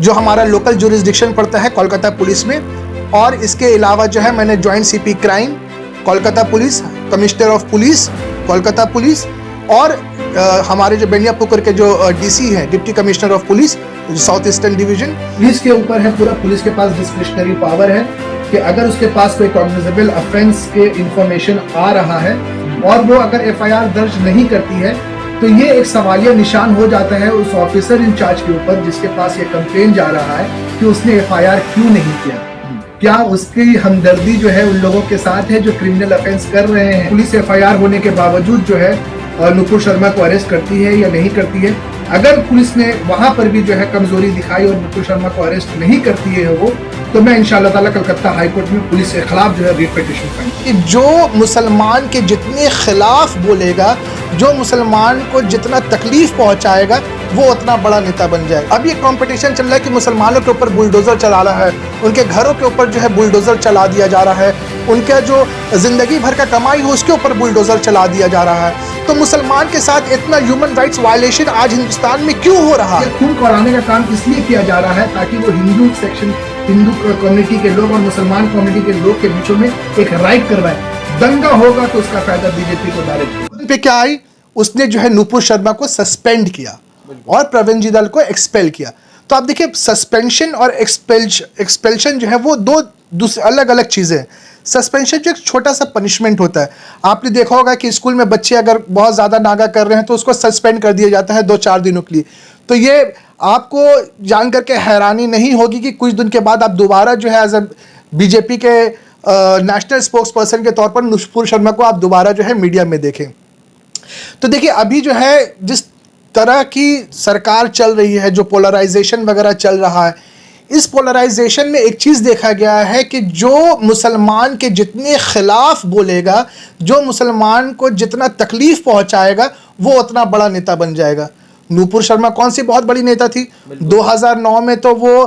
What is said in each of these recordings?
जो हमारा local jurisdiction पड़ता है कोलकाता पुलिस में, और इसके अलावा जो है मैंने joint CP crime Kolkata police, commissioner of police Kolkata police, और हमारे जो बेनियापुकुर के जो डीसी हैं, deputy commissioner of police south eastern division, police के ऊपर है पूरा, पुलिस के पास डिस्क्रिशनरी पावर है कि अगर उसके पास कोई कॉग्निजेबल ऑफेंस के इंफॉर्मेशन आ रहा है और वो अगर एफआईआर दर्ज नहीं करती है तो ये एक सवालिया निशान हो जाता है उस ऑफिसर इंचार्ज के ऊपर जिसके पास ये कंप्लेन जा रहा है कि उसने एफआईआर क्यों नहीं किया। क्या उसकी हमदर्दी जो है उन लोगों के साथ है जो क्रिमिनल ऑफेंस कर रहे हैं। पुलिस एफआईआर होने के बावजूद जो है नुपुर शर्मा को अरेस्ट करती है या नहीं करती है। अगर पुलिस ने वहां पर भी जो है कमजोरी दिखाई और नुपुर शर्मा को अरेस्ट नहीं करती है वो, तो मैं इंशाअल्लाह ताला कलकत्ता हाई कोर्ट में पुलिस के खिलाफ जो है रिट पिटीशन करूंगा। कि जो मुसलमान के जितने खिलाफ बोलेगा, जो मुसलमान को जितना तकलीफ पहुंचाएगा, वो उतना बड़ा नेता बन जाएगा। अब ये कंपटीशन चल रहा है कि मुसलमानों के ऊपर बुलडोजर चला रहा है, उनके घरों के ऊपर जो है बुलडोजर चला दिया जा रहा है, उनका जो जिंदगी भर का कमाई हो उसके ऊपर बुलडोजर चला दिया जा रहा है। तो मुसलमान के साथ इतना ह्यूमन राइट्स वायलेशन आज हिंदुस्तान में क्यों हो रहा है? खून खौलाने का काम इसलिए किया जा रहा है ताकि वो हिंदू सेक्शन, हिंदू कम्युनिटी के लोग और मुसलमान कम्युनिटी के लोग के बीचों में एक राइट करवाए। दंगा होगा तो उसका फायदा बीजेपी को डायरेक्ट होगा। पे क्या आई, उसने जो है नुपुर शर्मा को सस्पेंड किया और प्रवीण जिंदाल को एक्सपेल किया। तो आप देखिए सस्पेंशन और एक्सपेल्शन जो है वो दो दूसरे अलग अलग चीज़ें हैं। सस्पेंशन जो एक छोटा सा पनिशमेंट होता है, आपने देखा होगा कि स्कूल में बच्चे अगर बहुत ज़्यादा नागा कर रहे हैं तो उसको सस्पेंड कर दिया जाता है 2-4 दिनों के लिए। तो ये आपको जान करके हैरानी नहीं होगी कि कुछ दिन के बाद आप दोबारा जो है एज ए बीजेपी के नेशनल स्पोक्स पर्सन के तौर पर नुपुर शर्मा को आप दोबारा जो है मीडिया में देखें। तो देखिए अभी जो है जिस तरह की सरकार चल रही है, जो पोलराइजेशन वगैरह चल रहा है, इस पोलराइजेशन में एक चीज़ देखा गया है कि जो मुसलमान के जितने खिलाफ बोलेगा, जो मुसलमान को जितना तकलीफ पहुंचाएगा, वो उतना बड़ा नेता बन जाएगा। नुपुर शर्मा कौन सी बहुत बड़ी नेता थी? 2009 में तो वो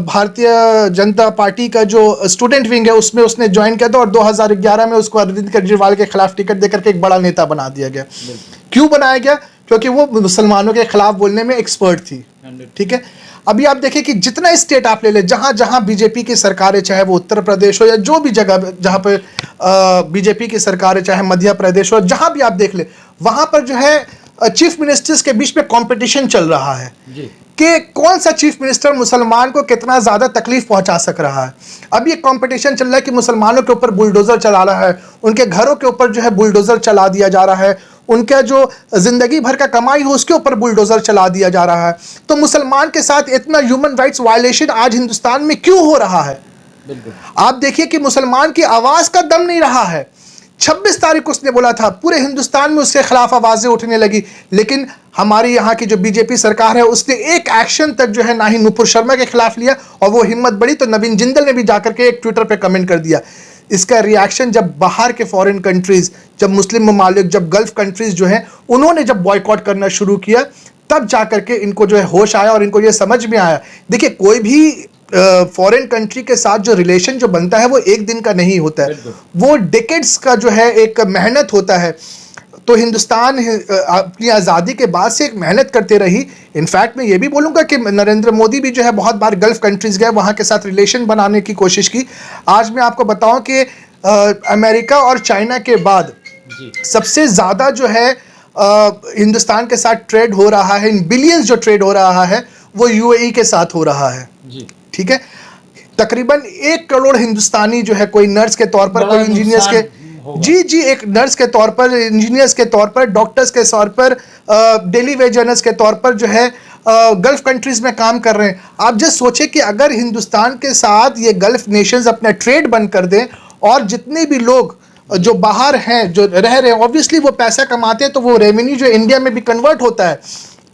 भारतीय जनता पार्टी का जो स्टूडेंट विंग है उसमें उसने ज्वाइन किया था, और 2011 में उसको अरविंद केजरीवाल के खिलाफ टिकट देकर के एक बड़ा नेता बना दिया गया। क्यों बनाया गया? क्योंकि वो मुसलमानों के खिलाफ बोलने में एक्सपर्ट थी। ठीक है, अभी आप देखिए कि जितना स्टेट आप ले लें, जहाँ जहाँ बीजेपी की सरकार है, चाहे वो उत्तर प्रदेश हो या जो भी जगह जहाँ पे बीजेपी की सरकार है, चाहे मध्य प्रदेश हो, जहाँ भी आप देख ले, वहाँ पर जो है चीफ मिनिस्टर्स के बीच में कंपटीशन चल रहा है कि कौन सा चीफ मिनिस्टर मुसलमान को कितना ज़्यादा तकलीफ पहुंचा सक रहा है। अब ये कंपटीशन चल रहा है कि मुसलमानों के ऊपर बुलडोज़र चला रहा है, उनके घरों के ऊपर जो है बुलडोज़र चला दिया जा रहा है, उनका जो जिंदगी भर का कमाई हो उसके ऊपर बुलडोज़र चला दिया जा रहा है। तो मुसलमान के साथ इतना ह्यूमन राइट्स वायलेशन आज हिंदुस्तान में क्यों हो रहा है? आप देखिए कि मुसलमान की आवाज़ का दम नहीं रहा है। 26 तारीख उसने बोला था, पूरे हिंदुस्तान में उसके खिलाफ आवाज़ें उठने लगी, लेकिन हमारी यहाँ की जो बीजेपी सरकार है उसने एक एक्शन तक जो है ना ही नुपुर शर्मा के खिलाफ लिया, और वो हिम्मत बढ़ी तो नवीन जिंदल ने भी जाकर के एक ट्विटर पे कमेंट कर दिया। इसका रिएक्शन जब बाहर के फॉरेन कंट्रीज, जब मुस्लिम ममालिक, जब गल्फ कंट्रीज जो हैं उन्होंने जब बॉयकॉट करना शुरू किया, तब जाकर के इनको जो है होश आया और इनको ये समझ में आया। देखिए कोई भी फॉरेन कंट्री के साथ जो रिलेशन जो बनता है वो एक दिन का नहीं होता है, वो डेकेड्स का जो है एक मेहनत होता है। तो हिंदुस्तान अपनी आज़ादी के बाद से एक मेहनत करते रही। इनफैक्ट मैं ये भी बोलूँगा कि नरेंद्र मोदी भी जो है बहुत बार गल्फ़ कंट्रीज़ गए, वहाँ के साथ रिलेशन बनाने की कोशिश की। आज मैं आपको बताऊँ कि अमेरिका और चाइना के बाद सबसे ज़्यादा जो है हिंदुस्तान के साथ ट्रेड हो रहा है, इन बिलियंस जो ट्रेड हो रहा है वो यूएई के साथ हो रहा है। ठीक है, तकरीबन 1 करोड़ हिंदुस्तानी जो है, कोई नर्स के तौर पर, कोई इंजीनियर्स के, जी एक नर्स के तौर पर, इंजीनियर्स के तौर पर, डॉक्टर्स के तौर पर, डेली वेज अर्नर्स के तौर पर जो है गल्फ कंट्रीज में काम कर रहे हैं। आप जस्ट सोचें कि अगर हिंदुस्तान के साथ ये गल्फ नेशंस अपना ट्रेड बंद कर दें, और जितने भी लोग जो बाहर हैं जो रह रहे हैं, ऑब्वियसली वो पैसा कमाते हैं, तो वो रेवेन्यू जो इंडिया में भी कन्वर्ट होता है।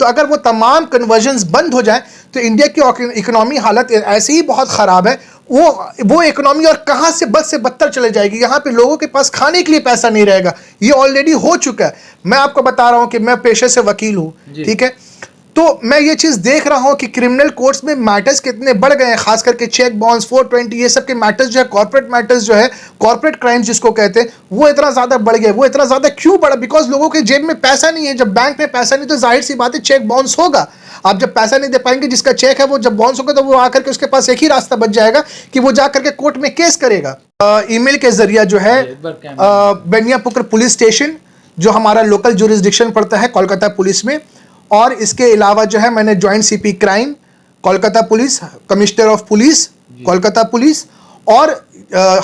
तो अगर वो तमाम कन्वर्जन्स बंद हो जाए तो इंडिया की इकोनॉमी हालत ऐसे ही बहुत ख़राब है, वो इकोनॉमी और कहाँ से बद से बदतर चले जाएगी। यहाँ पे लोगों के पास खाने के लिए पैसा नहीं रहेगा, ये ऑलरेडी हो चुका है। मैं आपको बता रहा हूँ कि मैं पेशे से वकील हूँ, ठीक है। तो मैं ये चीज़ देख रहा हूँ कि क्रिमिनल कोर्ट्स में मैटर्स कितने बढ़ गए हैं, खास करके चेक बाउंस 420 ये सब के मैटर्स जो है, कॉर्पोरेट मैटर्स जो है, कॉर्पोरेट क्राइम्स जिसको कहते हैं, वो इतना ज़्यादा बढ़ गए। वो इतना ज़्यादा क्यों बढ़ा? बिकॉज लोगों के जेब में पैसा नहीं है। जब बैंक में पैसा नहीं तो जाहिर सी बात है चेक बाउंस होगा। आप जब पैसा नहीं दे पाएंगे, जिसका चेक है वो जब बाउंस होगा तो वो आकर के उसके पास एक ही रास्ता बच जाएगा कि वो जाकर के कोर्ट में केस करेगा। ईमेल के जरिए जो है बेनियापुकुर पुलिस स्टेशन जो हमारा लोकल जुरिस्डिक्शन पड़ता है कोलकाता पुलिस में, और इसके अलावा जो है मैंने joint CP crime Kolkata police, commissioner of police Kolkata police, और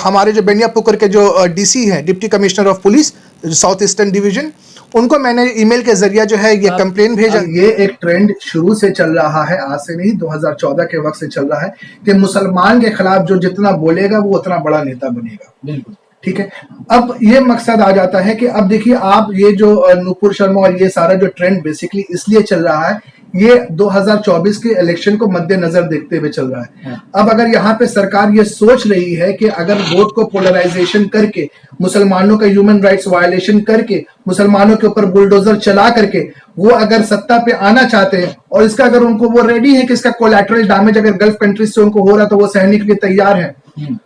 हमारे जो बेनियापुकुर के जो डीसी हैं, deputy commissioner of police south eastern division, उनको मैंने ईमेल के जरिए जो है ये कंप्लेन भेजा। ये एक ट्रेंड शुरू से चल रहा है, आज से नहीं, 2014 के वक्त से चल रहा है कि मुसलमान के खिलाफ जो जितना बोलेगा वो उतना बड़ा नेता बनेगा। बिल्कुल ठीक है। अब ये मकसद आ जाता है कि अब देखिए आप, ये जो नूपुर शर्मा और ये सारा जो ट्रेंड बेसिकली इसलिए चल रहा है, ये 2024 के इलेक्शन को मद्देनजर देखते हुए चल रहा है। अब अगर यहाँ पे सरकार ये सोच रही है कि अगर वोट को पोलराइजेशन करके, मुसलमानों का ह्यूमन राइट्स वायलेशन करके, मुसलमानों के ऊपर बुलडोजर चला करके वो अगर सत्ता पे आना चाहते हैं, और इसका अगर उनको वो रेडी है कि इसका कोलैटरल डैमेज अगर गल्फ कंट्रीज से उनको हो रहा तो वो सहने के लिए तैयार है,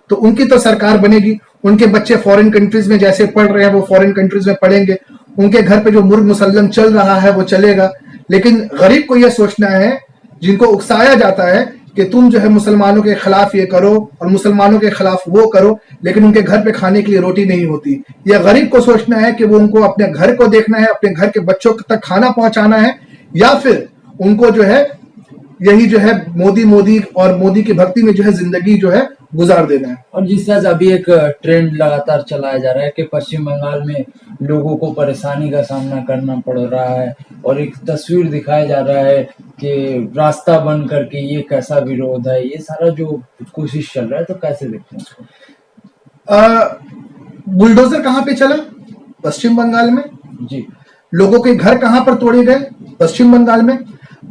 तो उनकी तो सरकार बनेगी। उनके बच्चे फॉरेन कंट्रीज में जैसे पढ़ रहे हैं वो फॉरेन कंट्रीज में पढ़ेंगे, उनके घर पे जो मुर्ग मुसल्लम चल रहा है वो चलेगा। लेकिन गरीब को यह सोचना है, जिनको उकसाया जाता है कि तुम जो है मुसलमानों के खिलाफ ये करो और मुसलमानों के खिलाफ वो करो, लेकिन उनके घर पे खाने के लिए रोटी नहीं होती। यह गरीब को सोचना है कि वो उनको अपने घर को देखना है, अपने घर के बच्चों तक खाना पहुंचाना है, या फिर उनको जो है यही जो है मोदी और मोदी की भक्ति में जो है जिंदगी जो है गुजार देना है। और जिस तरह से अभी एक ट्रेंड लगातार चलाया जा रहा है कि पश्चिम बंगाल में लोगों को परेशानी का सामना करना पड़ रहा है, और एक तस्वीर दिखाया जा रहा है कि रास्ता बंद करके ये कैसा विरोध है, ये सारा जो कोशिश चल रहा है, तो कैसे देखते हैं उसको? बुलडोजर कहाँ पे चला? पश्चिम बंगाल में जी। लोगों के घर कहाँ पर तोड़े गए? पश्चिम बंगाल में।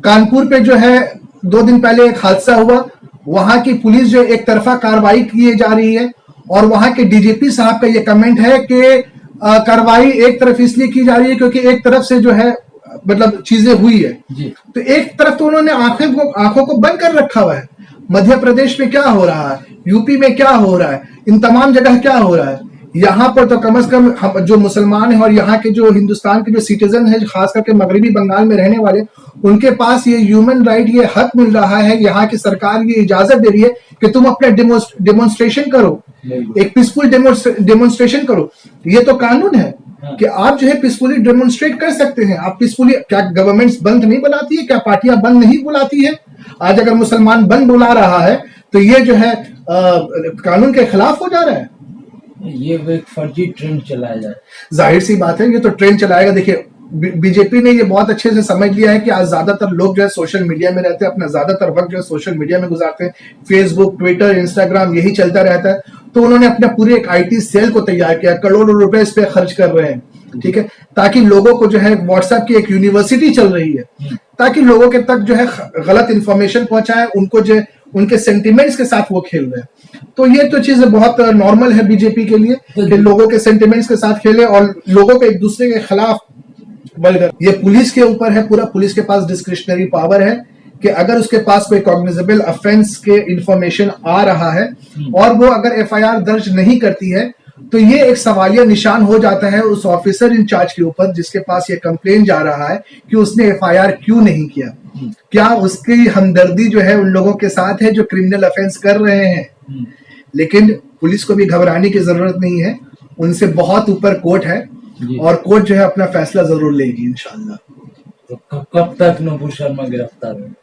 कानपुर पे जो है 2 दिन पहले एक हादसा हुआ, वहां की पुलिस जो एक तरफा कार्रवाई की जा रही है, और वहां के डीजीपी साहब का ये कमेंट है कि कार्रवाई एक तरफ इसलिए की जा रही है क्योंकि एक तरफ से जो है मतलब चीजें हुई है जी। तो एक तरफ तो उन्होंने आंखों को बंद कर रखा हुआ है। मध्य प्रदेश में क्या हो रहा है, यूपी में क्या हो रहा है, इन तमाम जगह क्या हो रहा है। यहाँ पर तो कम से कम हम जो मुसलमान हैं और यहाँ के जो हिंदुस्तान के जो सिटीजन हैं, खास करके मगरबी बंगाल में रहने वाले, उनके पास ये ह्यूमन राइट, ये हक मिल रहा है। यहाँ की सरकार ये इजाजत दे रही है कि तुम अपने डेमोन्स्ट्रेशन करो, एक पीसफुल डेमोन्स्ट्रेशन करो। ये तो कानून है कि आप जो है पीसफुली डेमोन्स्ट्रेट कर सकते हैं। आप पीसफुली, क्या गवर्नमेंट बंद नहीं बुलाती है? क्या पार्टियां बंद नहीं बुलाती है? आज अगर मुसलमान बंद बुला रहा है तो ये जो है कानून के खिलाफ हो जा रहा है। ये एक फर्जी ट्रेंड चलाया जाए, जाहिर सी बात है ये तो ट्रेंड चलाएगा। देखिए बीजेपी ने ये बहुत अच्छे से समझ लिया है कि आज ज्यादातर लोग जो है सोशल मीडिया में रहते हैं, अपना ज्यादातर वक्त जो है सोशल मीडिया में गुजारते हैं, फेसबुक, ट्विटर, इंस्टाग्राम, यही चलता रहता है। तो उन्होंने अपने पूरे एक IT सेल को तैयार किया, करोड़ों रुपए इस पे खर्च कर रहे हैं, ठीक है, ताकि लोगों को जो है व्हाट्सएप की एक यूनिवर्सिटी चल रही है, ताकि लोगों के तक जो है गलत इंफॉर्मेशन पहुंचाए, उनको जो उनके सेंटिमेंट्स के साथ वो खेल रहे हैं। तो ये तो चीज बहुत नॉर्मल है बीजेपी के लिए कि लोगों के सेंटिमेंट्स के साथ खेले और लोगों को एक दूसरे के खिलाफ बलकर। ये पुलिस के ऊपर है, पूरा पुलिस के पास डिस्क्रिशनरी पावर है कि अगर उसके पास कोई कॉग्निजेबल ऑफेंस के इंफॉर्मेशन आ रहा है और वो अगर FIR दर्ज नहीं करती है, तो ये एक सवालिया निशान हो जाता है उस ऑफिसर इंचार्ज के ऊपर जिसके पास ये कंप्लेन जा रहा है कि उसने FIR क्यों नहीं किया। क्या उसकी हमदर्दी जो है उन लोगों के साथ है जो क्रिमिनल ऑफेंस कर रहे हैं। लेकिन पुलिस को भी घबराने की जरूरत नहीं है, उनसे बहुत ऊपर कोर्ट है और कोर्ट जो है अपना फैसला जरूर लेगी इंशाल्लाह। तो कब तक नूपुर शर्मा गिरफ्तार है?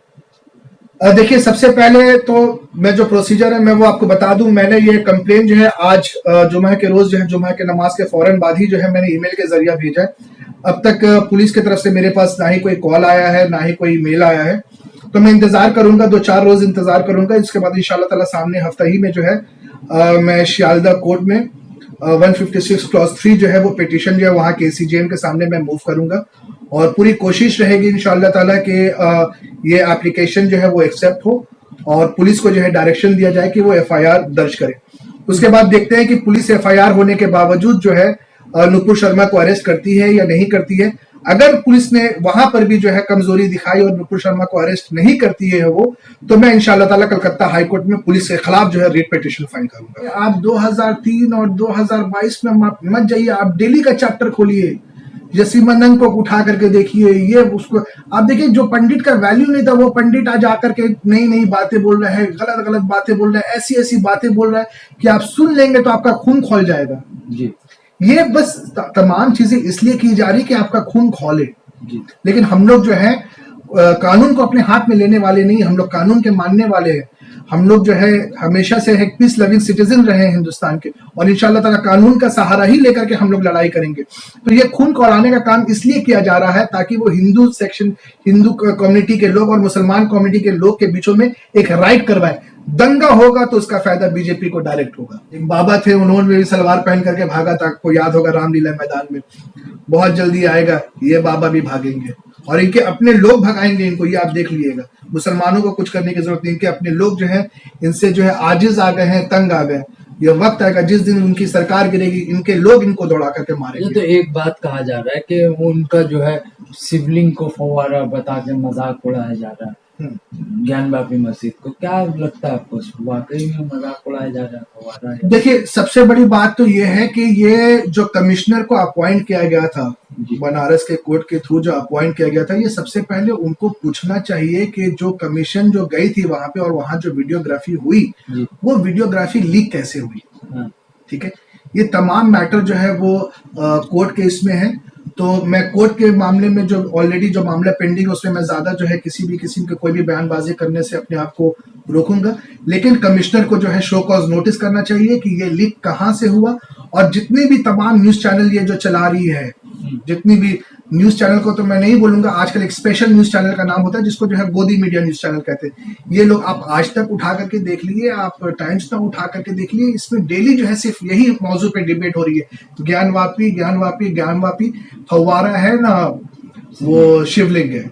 देखिए, सबसे पहले तो मैं जो प्रोसीजर है मैं वो आपको बता दूं। मैंने ये कंप्लेन जो है आज जुमा के रोज जो है जुमा के नमाज के फौरन बाद ही जो है मैंने ईमेल के जरिए भेजा है। अब तक पुलिस की तरफ से मेरे पास ना ही कोई कॉल आया है ना ही कोई मेल आया है, तो मैं इंतजार करूंगा, 2-4 रोज इंतजार करूंगा। इसके बाद इंशाल्लाह ताला सामने हफ्ता ही में जो है मैं शियालदा कोर्ट में 156 क्लॉज 3 जो है वो पिटीशन जो है वहाँ के ACJM के सामने मैं मूव करूंगा और पूरी कोशिश रहेगी इंशाल्लाह ताला कि ये एप्लीकेशन जो है वो एक्सेप्ट हो और पुलिस को जो है डायरेक्शन दिया जाए कि वो FIR दर्ज करे। उसके बाद देखते हैं कि पुलिस FIR होने के बावजूद जो है नूपुर शर्मा को अरेस्ट करती है या नहीं करती है। अगर पुलिस ने वहां पर भी जो है कमजोरी दिखाई और नुपुर शर्मा को अरेस्ट नहीं करती है वो, तो मैं इंशाल्लाह ताला कलकत्ता हाई कोर्ट में पुलिस के खिलाफ जो है रिट पिटीशन फाइल करूंगा। आप 2003 और 2022 में मत जाइए, आप डेली का चैप्टर खोलिए, जसीमानंद को उठा करके देखिए, ये उसको आप देखिए, जो पंडित का वैल्यू नहीं था वो पंडित आज आकर के नई नई बातें बोल रहा है, गलत गलत बातें बोल रहा है, ऐसी ऐसी बातें बोल रहा है कि आप सुन लेंगे तो आपका खून खौल जाएगा जी। ये बस तमाम चीजें इसलिए की जा रही कि आपका खून खौले जी। लेकिन हम लोग जो है कानून को अपने हाथ में लेने वाले नहीं, हम लोग कानून के मानने वाले हैं। हम लोग जो है हमेशा से एक पीस लविंग सिटीजन रहे हैं हिंदुस्तान के, और इंशाल्लाह ताला कानून का सहारा ही लेकर के हम लोग लड़ाई करेंगे। तो ये खून खौलाने का काम इसलिए किया जा रहा है ताकि वो हिंदू कम्युनिटी के लोग और मुसलमान कम्युनिटी के लोग के बीचों में एक राइट करवाए। दंगा होगा तो उसका फायदा बीजेपी को डायरेक्ट होगा। एक बाबा थे, उन्होंने भी सलवार पहन करके भागा था, आपको याद होगा रामलीला मैदान में। बहुत जल्दी आएगा ये बाबा भी भागेंगे और इनके अपने लोग भगाएंगे इनको, ये आप देख लीजिएगा। मुसलमानों को कुछ करने की जरूरत नहीं, इनके अपने लोग जो है इनसे जो है आजिज आ गए हैं, तंग आ गए। ये वक्त आएगा जिस दिन उनकी सरकार गिरेगी, इनके लोग इनको दौड़ा करके मारेंगे। तो एक बात कहा जा रहा है कि उनका जो है शिवलिंग को फव्वारा बता के मजाक उड़ाया जा रहा है ज्ञानवापी मस्जिद को। क्या लगता है आपको, वाकई में मजाक उड़ाया जा रहा है फव्वारा? देखिए, सबसे बड़ी बात तो ये है कि ये जो कमिश्नर को अपॉइंट किया गया था, बनारस के कोर्ट के थ्रू जो अपॉइंट किया गया था, ये सबसे पहले उनको पूछना चाहिए कि जो कमीशन जो गई थी वहां पे और वहां जो वीडियोग्राफी हुई वो वीडियोग्राफी लीक कैसे हुई। ठीक है, ये तमाम मैटर जो है वो कोर्ट के इसमें है। तो मैं कोर्ट के मामले में जो ऑलरेडी जो मामला पेंडिंग है उसमें मैं ज्यादा जो है किसी भी किस्म के कोई भी बयानबाजी करने से अपने आप को रोकूंगा। लेकिन कमिश्नर को जो है शो कॉज नोटिस करना चाहिए कि ये लीक कहाँ से हुआ, और जितने भी तमाम न्यूज चैनल ये जो चला रही है, जितनी भी न्यूज चैनल को तो मैं नहीं बोलूंगा, आजकल एक स्पेशल न्यूज चैनल का नाम होता है जिसको जो है गोदी मीडिया न्यूज चैनल कहते हैं। ये लोग आप आज तक उठा करके देख लिए, आप टाइम्स तक उठा करके देख लिए, इसमें डेली जो है सिर्फ यही मौजू पे डिबेट हो रही है। ज्ञानवापी ज्ञानवापी ज्ञानवापी, फव्वारा है ना वो शिवलिंग है।